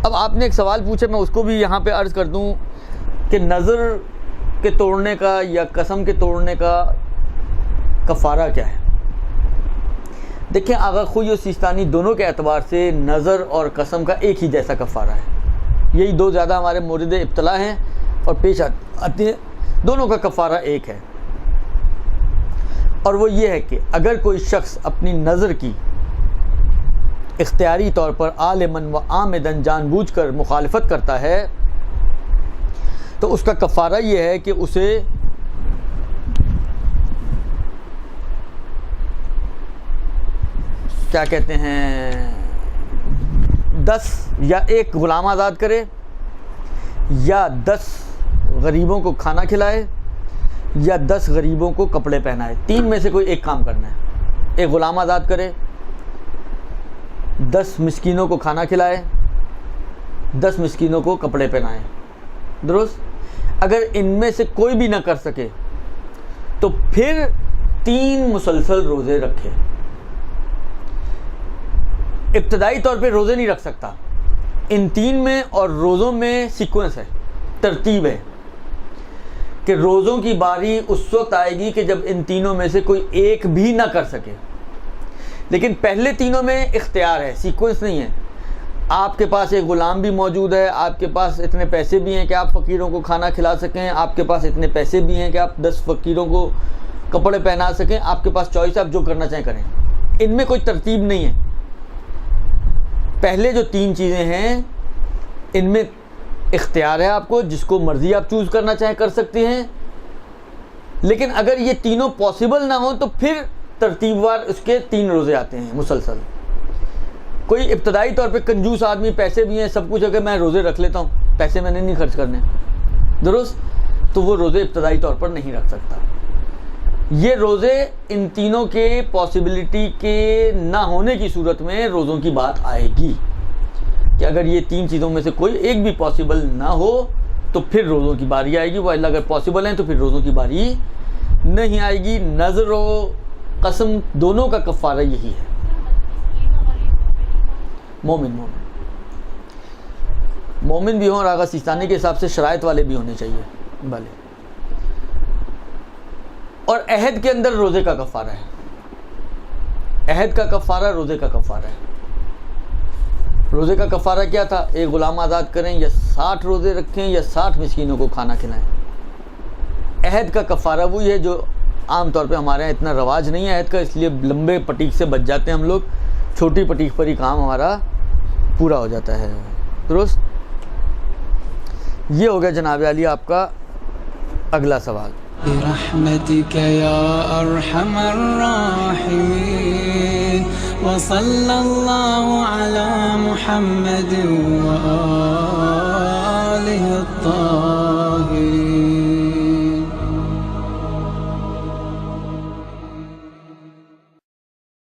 اب آپ نے ایک سوال پوچھا، میں اس کو بھی یہاں پہ عرض کر دوں کہ نظر کے توڑنے کا یا قسم کے توڑنے کا کفارہ کیا ہے؟ دیکھیں، آغا خوئی و سیستانی دونوں کے اعتبار سے نظر اور قسم کا ایک ہی جیسا کفارہ ہے. یہی دو زیادہ ہمارے مورد ابتلا ہیں اور پیش آتے ہیں. دونوں کا کفارہ ایک ہے، اور وہ یہ ہے کہ اگر کوئی شخص اپنی نظر کی اختیاری طور پر عالماً و عامداً جان بوجھ کر مخالفت کرتا ہے تو اس کا کفارہ یہ ہے کہ اسے کیا کہتے ہیں 10 یا ایک غلام آزاد کرے، یا 10 غریبوں کو کھانا کھلائے، یا 10 غریبوں کو کپڑے پہنائے. 3 میں سے کوئی ایک کام کرنا ہے. ایک غلام آزاد کرے، 10 مسکینوں کو کھانا کھلائے، 10 مسکینوں کو کپڑے پہنائے. درست؟ اگر ان میں سے کوئی بھی نہ کر سکے تو پھر 3 مسلسل روزے رکھے. ابتدائی طور پہ روزے نہیں رکھ سکتا. ان 3 میں اور روزوں میں سیکوینس ہے، ترتیب ہے کہ روزوں کی باری اس وقت آئے گی کہ جب ان تینوں میں سے کوئی ایک بھی نہ کر سکے. لیکن پہلے تینوں میں اختیار ہے، سیکوینس نہیں ہے. آپ کے پاس ایک غلام بھی موجود ہے، آپ کے پاس اتنے پیسے بھی ہیں کہ آپ فقیروں کو کھانا کھلا سکیں، آپ کے پاس اتنے پیسے بھی ہیں کہ آپ 10 فقیروں کو کپڑے پہنا سکیں. آپ کے پاس چوائس، آپ جو کرنا چاہیں کریں. ان میں کوئی ترتیب نہیں ہے. پہلے جو 3 چیزیں ہیں ان میں اختیار ہے آپ کو، جس کو مرضی آپ چوز کرنا چاہیں کر سکتے ہیں. لیکن اگر یہ تینوں پاسبل نہ ہوں تو پھر ترتیب وار اس کے 3 روزے آتے ہیں مسلسل. کوئی ابتدائی طور پہ کنجوس آدمی، پیسے بھی ہیں سب کچھ ہے کہ میں روزے رکھ لیتا ہوں، پیسے میں نے نہیں خرچ کرنے، درست؟ تو وہ روزے ابتدائی طور پر نہیں رکھ سکتا. یہ روزے ان تینوں کے پاسبلٹی کے نہ ہونے کی صورت میں روزوں کی بات آئے گی کہ اگر یہ 3 چیزوں میں سے کوئی ایک بھی پاسبل نہ ہو تو پھر روزوں کی باری آئے گی. وہ اللہ اگر پاسبل ہیں تو پھر روزوں کی باری نہیں آئے گی. نظر و قسم دونوں کا کفارہ یہی ہے. مومن بھی ہوں اور آغا سیستانی کے حساب سے شرائط والے بھی ہونے چاہیے. بھلے. اور عہد کے اندر روزے کا کفارہ ہے. عہد کا کفارہ روزے کا کفارہ ہے. روزے کا کفارہ کیا تھا؟ ایک غلام آزاد کریں یا 60 روزے رکھیں یا 60 مسکینوں کو کھانا کھلائیں. عہد کا کفارہ وہی ہے جو عام طور پہ ہمارے یہاں اتنا رواج نہیں ہے عہد کا، اس لیے لمبے پٹیک سے بچ جاتے ہیں ہم لوگ. چھوٹی پٹیک پر ہی کام ہمارا پورا ہو جاتا ہے. درست؟ یہ ہو گیا جناب عالی آپ کا اگلا سوال. برحمتك يا أرحم الراحمين وصلى الله على محمد وآله الطاهرين.